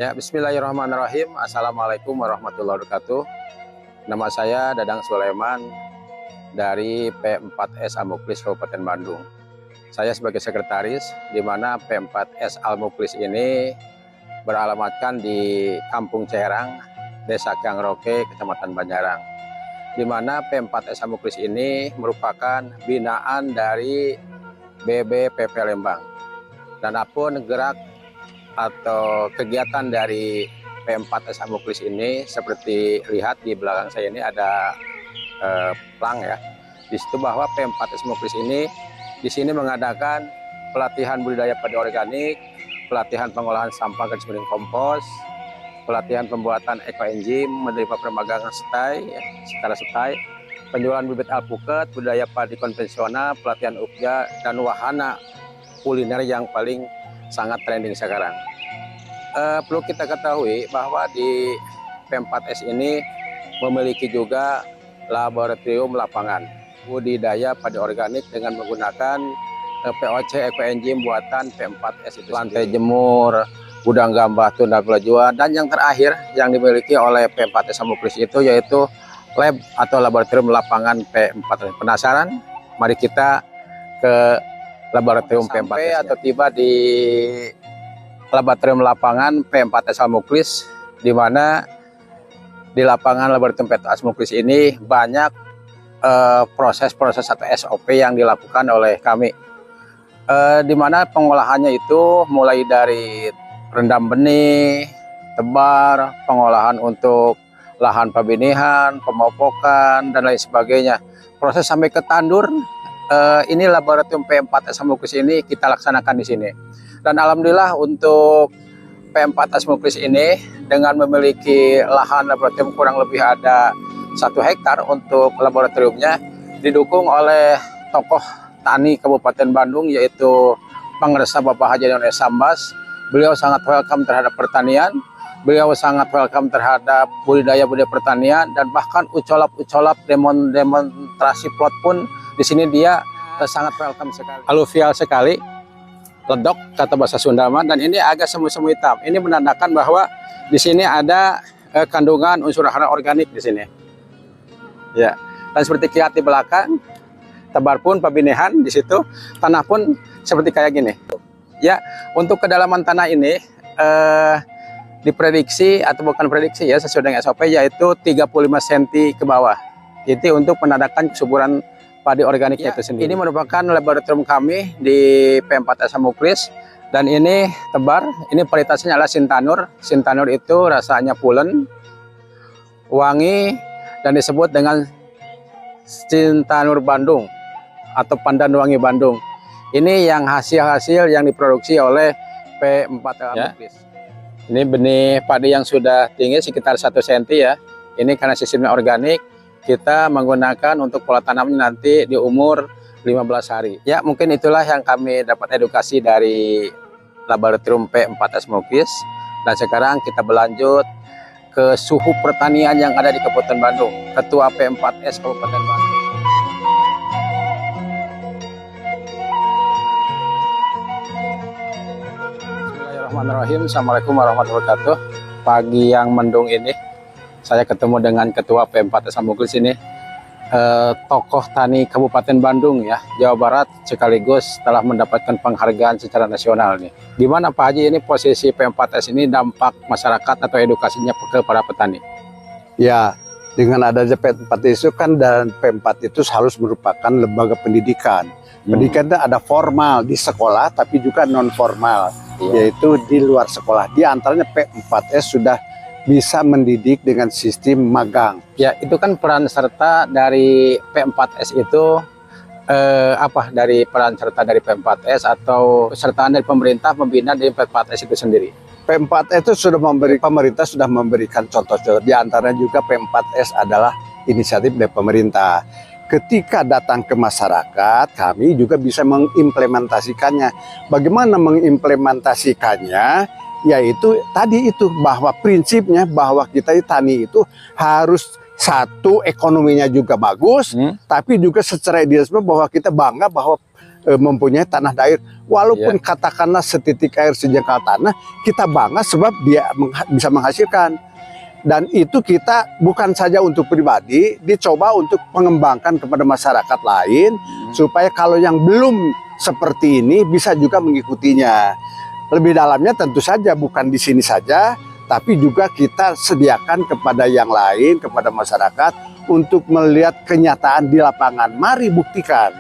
Ya, bismillahirrahmanirrahim. Assalamualaikum warahmatullahi wabarakatuh. Nama saya Dadang Sulaiman dari P4S Al-Muklis Kabupaten Bandung. Saya sebagai sekretaris, di mana P4S Al-Muklis ini beralamatkan di Kampung Cerang, Desa Kiangroke, Kecamatan Banjarang. Di mana P4S Al-Muklis ini merupakan binaan dari BBPP Lembang. Dan apapun gerak atau kegiatan dari P4S Al-Muklis ini, seperti lihat di belakang saya ini ada plang ya. Di situ bahwa P4S Al-Muklis ini di sini mengadakan pelatihan budidaya padi organik, pelatihan pengolahan sampah garis miring kompos, pelatihan pembuatan ekoenzim, menerima permagangan setai, ya, secara setai, penjualan bibit alpukat, budidaya padi konvensional, pelatihan ukja, dan wahana kuliner yang paling sangat trending sekarang. Perlu kita ketahui bahwa di P4S ini memiliki juga laboratorium lapangan budidaya padi organik dengan menggunakan POC ekoenzim buatan P4S itu, lantai jemur, gudang gambah, tunda gula jua, dan yang terakhir yang dimiliki oleh P4S Al-Muklis itu yaitu lab atau laboratorium lapangan P4S. Penasaran? Mari kita ke laboratorium P4S atau tiba di laboratorium lapangan P4S Al-Muklis, di mana di lapangan laboratorium P4S Al-Muklis ini banyak proses-proses atau SOP yang dilakukan oleh kami, di mana pengolahannya itu mulai dari rendam benih, tebar, pengolahan untuk lahan pembenihan, pemupukan, dan lain sebagainya. Proses sampai ke tandur, ini laboratorium P4S Al-Muklis ini kita laksanakan di sini. Dan alhamdulillah untuk P4S Al-Muklis ini dengan memiliki lahan laboratorium kurang lebih ada 1 hektar untuk laboratoriumnya, didukung oleh tokoh tani Kabupaten Bandung yaitu Pangresa Bapak Haji None Sambas. Beliau sangat welcome terhadap pertanian, beliau sangat welcome terhadap budidaya pertanian, dan bahkan ucolap-ucolap demonstrasi plot pun di sini dia sangat welcome sekali. Aluvial sekali, ledok kata bahasa Sunda, dan ini agak semu-semu hitam. Ini menandakan bahwa di sini ada kandungan unsur hara organik di sini. Ya, dan seperti kiat di belakang, tebar pun pembenihan di situ, tanah pun seperti kayak gini. Ya, untuk kedalaman tanah ini diprediksi atau bukan prediksi ya, sesuai dengan SOP yaitu 35 cm ke bawah. Itu untuk menandakan kesuburan padi organiknya ya, itu sendiri. Ini merupakan laboratorium kami di P4S Al-Muklis, dan ini tebar. Ini varietasnya adalah Sintanur. Sintanur itu rasanya pulen, wangi, dan disebut dengan Sintanur Bandung atau Pandan Wangi Bandung. Ini yang hasil-hasil yang diproduksi oleh P4S Al-Muklis. Ini benih padi yang sudah tinggi sekitar 1 cm ya. Ini karena sistemnya organik, kita menggunakan untuk pola tanamnya nanti di umur 15 hari. Ya, mungkin itulah yang kami dapat edukasi dari laboratorium P4S Al-Muklis. Dan sekarang kita berlanjut ke suhu pertanian yang ada di Kabupaten Bandung. Ketua P4S Kabupaten Bandung. Bismillahirrahmanirrahim. Assalamualaikum warahmatullahi wabarakatuh. Pagi yang mendung ini, saya ketemu dengan Ketua P4S Al-Muklis ini, tokoh tani Kabupaten Bandung ya, Jawa Barat, sekaligus telah mendapatkan penghargaan secara nasional nih. Gimana Pak Haji ini posisi P4S ini, dampak masyarakat atau edukasinya ke para petani? Ya, dengan adanya P4 itu kan, dan P4 itu harus merupakan lembaga pendidikan. Pendidikan itu ada formal di sekolah, tapi juga non formal, yaitu di luar sekolah. Di antaranya P4S sudah bisa mendidik dengan sistem magang. Ya, itu kan peran serta dari P4S itu apa dari peran serta dari P4S atau kesertaan dari pemerintah membina di P4S itu sendiri? P4S itu pemerintah sudah memberikan contoh-contoh. Di antaranya juga P4S adalah inisiatif dari pemerintah. Ketika datang ke masyarakat, kami juga bisa mengimplementasikannya. Bagaimana mengimplementasikannya? Yaitu tadi itu, bahwa prinsipnya bahwa kita tani itu harus satu, ekonominya juga bagus, tapi juga secara idealisme bahwa kita bangga bahwa mempunyai tanah air. Walaupun katakanlah setitik air sejengkal tanah, kita bangga sebab dia bisa menghasilkan. Dan itu kita bukan saja untuk pribadi, dicoba untuk mengembangkan kepada masyarakat lain, supaya kalau yang belum seperti ini bisa juga mengikutinya. Lebih dalamnya tentu saja bukan di sini saja, tapi juga kita sediakan kepada yang lain, kepada masyarakat untuk melihat kenyataan di lapangan. Mari buktikan.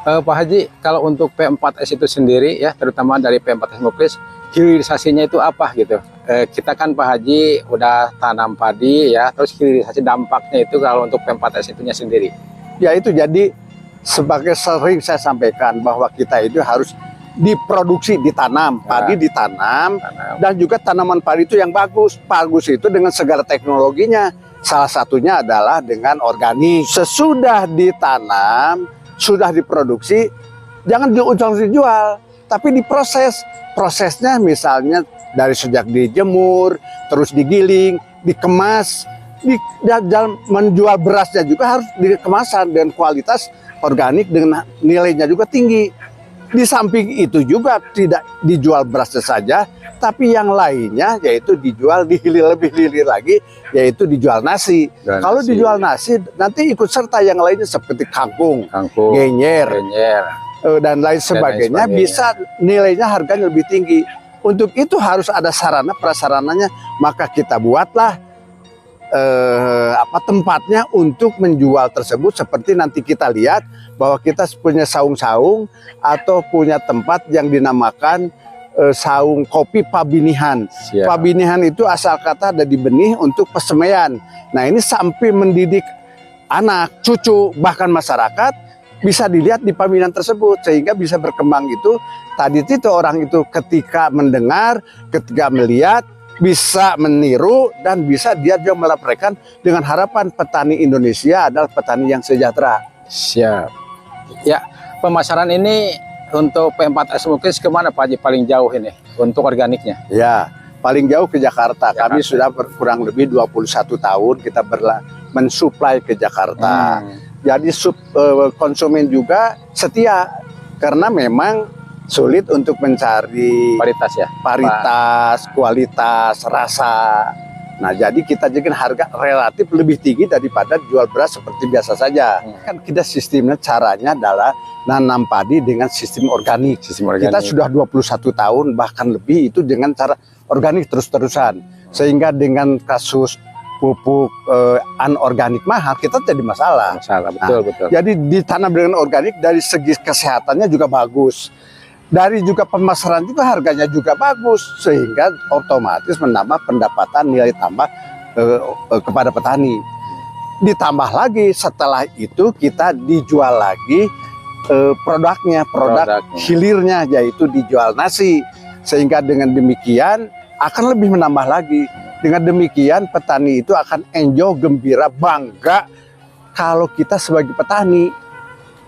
Pak Haji, kalau untuk P4S itu sendiri ya, terutama dari P4S Muklis, hilirisasinya itu apa gitu? Kita kan Pak Haji udah tanam padi ya, terus hilirisasi dampaknya itu kalau untuk P4S itunya sendiri. Ya itu jadi sebagai sering saya sampaikan bahwa kita itu harus diproduksi, ditanam, padi ditanam, dan juga tanaman padi itu yang bagus. Bagus itu dengan segala teknologinya. Salah satunya adalah dengan organik. Sesudah ditanam, sudah diproduksi, jangan dijual, tapi diproses. Prosesnya misalnya dari sejak dijemur, terus digiling, dikemas, menjual berasnya juga harus dikemasan dengan kualitas organik dengan nilainya juga tinggi. Di samping itu juga tidak dijual berasnya saja, tapi yang lainnya yaitu dijual lebih hilir lagi, yaitu dijual nasi. Kalau dijual nasi, nanti ikut serta yang lainnya seperti kangkung, genyer, dan lain sebagainya, bisa nilainya harganya lebih tinggi. Untuk itu harus ada sarana prasarananya, maka kita buatlah tempatnya untuk menjual tersebut. Seperti nanti kita lihat bahwa kita punya saung-saung atau punya tempat yang dinamakan saung kopi Pabinihan. Pabinihan itu asal kata ada di benih untuk pesemaian. Nah ini sampai mendidik anak, cucu, bahkan masyarakat bisa dilihat di Pabinihan tersebut, sehingga bisa berkembang itu. Tadi itu orang itu ketika mendengar, ketika melihat, bisa meniru dan bisa dia juga melaporkan, dengan harapan petani Indonesia adalah petani yang sejahtera. Siap. Ya, pemasaran ini untuk P4S Muklis kemana Pak Haji paling jauh ini untuk organiknya? Ya, paling jauh ke Jakarta. Kami sudah kurang lebih 21 tahun kita mensuplai ke Jakarta. Jadi konsumen juga setia, karena memang sulit untuk mencari paritas, kualitas, rasa. Nah, jadi kita juga harga relatif lebih tinggi daripada jual beras seperti biasa saja. Kan kita sistemnya, caranya adalah nanam padi dengan sistem organik. Kita sudah 21 tahun bahkan lebih itu dengan cara organik terus-terusan. Sehingga dengan kasus pupuk anorganik mahal, kita jadi masalah. Betul. Jadi ditanam dengan organik, dari segi kesehatannya juga bagus. Dari juga pemasaran juga harganya juga bagus, sehingga otomatis menambah pendapatan nilai tambah kepada petani. Ditambah lagi setelah itu kita dijual lagi produknya, produk hilirnya, yaitu dijual nasi, sehingga dengan demikian akan lebih menambah lagi. Dengan demikian petani itu akan enjoy, gembira, bangga kalau kita sebagai petani.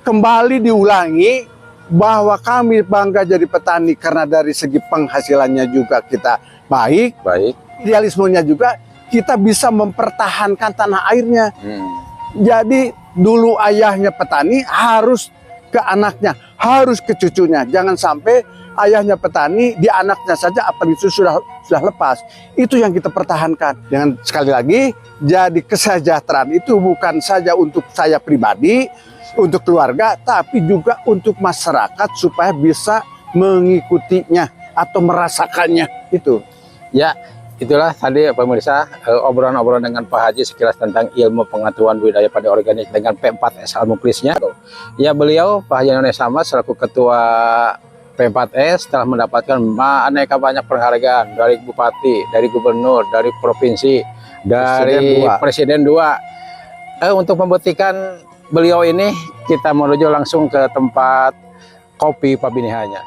Kembali diulangi bahwa kami bangga jadi petani karena dari segi penghasilannya juga kita baik. Idealismenya juga kita bisa mempertahankan tanah airnya. Jadi dulu ayahnya petani harus ke anaknya, harus ke cucunya. Jangan sampai ayahnya petani, di anaknya saja apa itu sudah lepas. Itu yang kita pertahankan. Dengan sekali lagi, jadi kesejahteraan itu bukan saja untuk saya pribadi, untuk keluarga, tapi juga untuk masyarakat supaya bisa mengikutinya atau merasakannya itu. Ya, itulah tadi pemirsa obrolan-obrolan dengan Pak Haji sekilas tentang ilmu pengetahuan budidaya padi organik dengan P4S Muklisnya. Ya, beliau Pak Haji Indonesia Mas selaku ketua P4S telah mendapatkan aneka banyak penghargaan dari bupati, dari gubernur, dari provinsi, dari presiden 2. Untuk membuktikan beliau ini, kita menuju langsung ke tempat kopi Pabinihannya.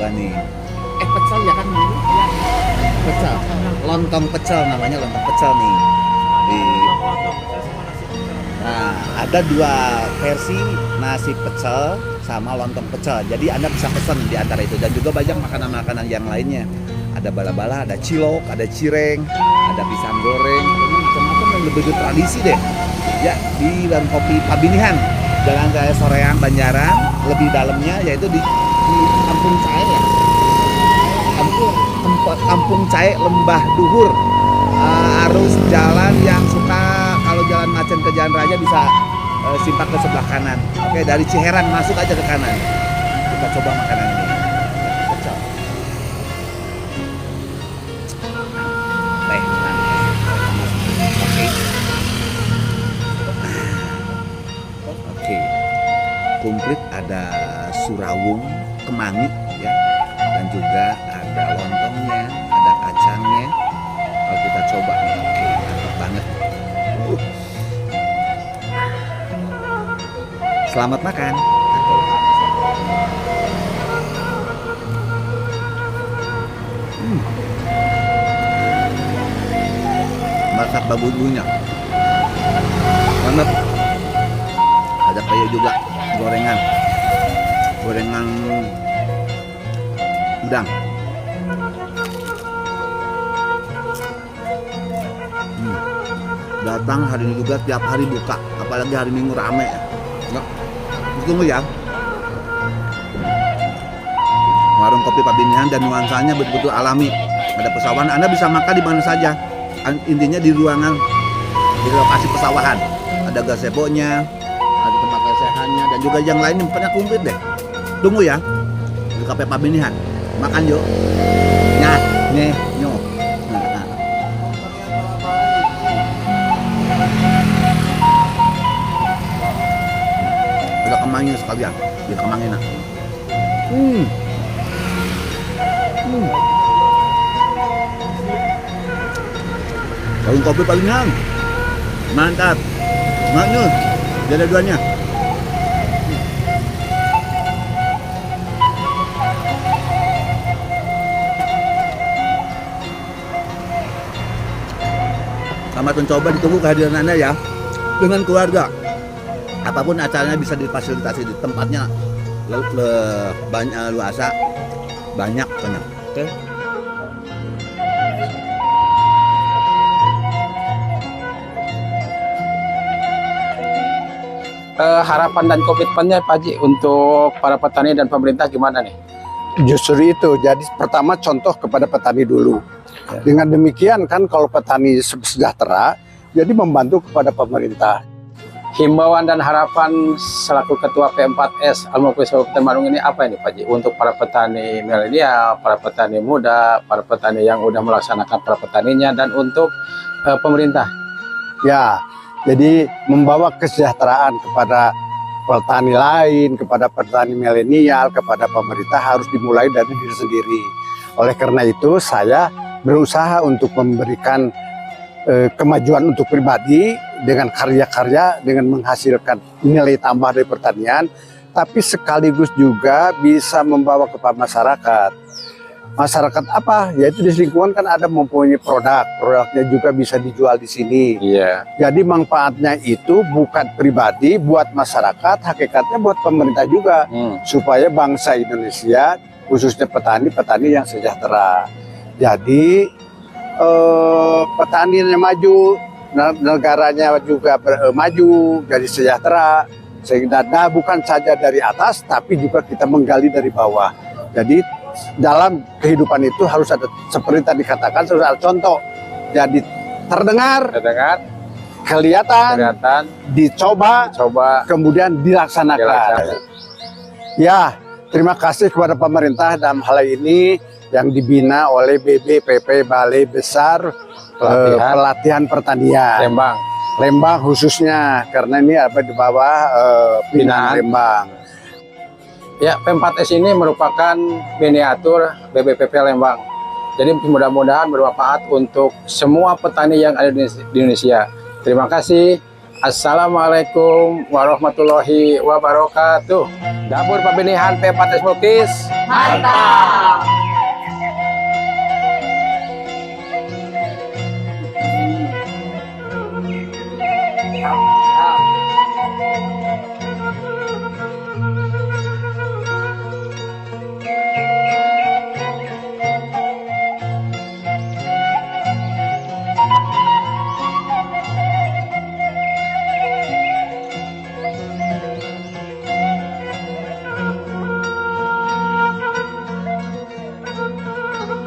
nih. Pecel ya kan ini? Pecel. Lontong pecel namanya, lontong pecel nih. Nah, ada dua versi nasi pecel sama lontong pecel. Jadi Anda bisa pesan di antara itu, dan juga banyak makanan-makanan yang lainnya. Ada bala-bala, ada cilok, ada cireng, ada pisang goreng, macam-macam yang lebih tradisi deh. Ya, di warung kopi Pabinihan, Jalan Raya Soreang, Banjaran. Lebih dalamnya yaitu di Kampung Cae ya. Kampung Cae Lembah Duhur. Arus jalan yang suka kalau jalan Macen ke Jalan Raja bisa simpak ke sebelah kanan. Oke, dari Ciherang masuk aja ke kanan. Kita coba makanan ini. Pecel. Oke. Komplit ada surawung, kemangi ya. Dan juga ada lontongnya, ada kacangnya. Kalau kita coba nih, oke, mantap banget. Selamat makan. Masak bumbunya. Banget. Ada kayak juga gorengan udang. Datang hari ini juga, tiap hari buka, apalagi hari Minggu rame ya. Tunggu ya. Warung kopi Pabinihan dan nuansanya betul-betul alami. Ada pesawahan, Anda bisa makan di mana saja. Intinya di ruangan, di lokasi pesawahan. Ada gazebo-nya, ada tempat lesehannya, dan juga yang lain tempatnya komplit deh. Tunggu ya, di Kafe Pabinihan. Makan yuk. Nah, nih, nyo. Ada kemangnya sekalian, di kemangnya. Warung kopi Pabinihan. Mantap. Maknya, ada duanya. Selamat mencoba, ditunggu kehadiran Anda ya. Dengan keluarga. Apapun acaranya bisa difasilitasi di tempatnya. Banyak luasa. Banyak. Oke. Harapan dan komitmennya Pak Haji untuk para petani dan pemerintah gimana nih? Justru itu, jadi pertama contoh kepada petani dulu. Ya. Dengan demikian kan kalau petani sejahtera, jadi membantu kepada pemerintah. Himbauan dan harapan selaku Ketua P4S Almuklis Kabupaten Bandung ini apa ini Pak Haji? Untuk para petani milenial, para petani muda, para petani yang udah melaksanakan para petaninya, dan untuk pemerintah. Ya, jadi membawa kesejahteraan kepada petani lain, kepada petani milenial, kepada pemerintah harus dimulai dari diri sendiri. Oleh karena itu saya berusaha untuk memberikan kemajuan untuk pribadi dengan karya-karya, dengan menghasilkan nilai tambah dari pertanian, tapi sekaligus juga bisa membawa kepada masyarakat. Masyarakat apa? Yaitu di lingkungan kan ada mempunyai produknya juga bisa dijual di sini. Iya. Jadi manfaatnya itu bukan pribadi buat masyarakat, hakikatnya buat pemerintah juga, supaya bangsa Indonesia khususnya petani yang sejahtera. Jadi petaninya maju, negaranya juga maju, jadi sejahtera. Sehingga bukan saja dari atas, tapi juga kita menggali dari bawah. Jadi dalam kehidupan itu harus ada, seperti tadi katakan, harus ada contoh. Jadi terdengar, kelihatan, dicoba, kemudian dilaksanakan. Ya, terima kasih kepada pemerintah dalam hal ini yang dibina oleh BBPP Balai Besar Pelatihan Pertanian Lembang khususnya, karena ini ada di bawah binaan Lembang. Ya, P4S ini merupakan miniatur BBPP Lembang. Jadi mudah-mudahan bermanfaat untuk semua petani yang ada di Indonesia. Terima kasih. Assalamualaikum warahmatullahi wabarakatuh. Dapur Pabinihan P4S Mulkis Mantap!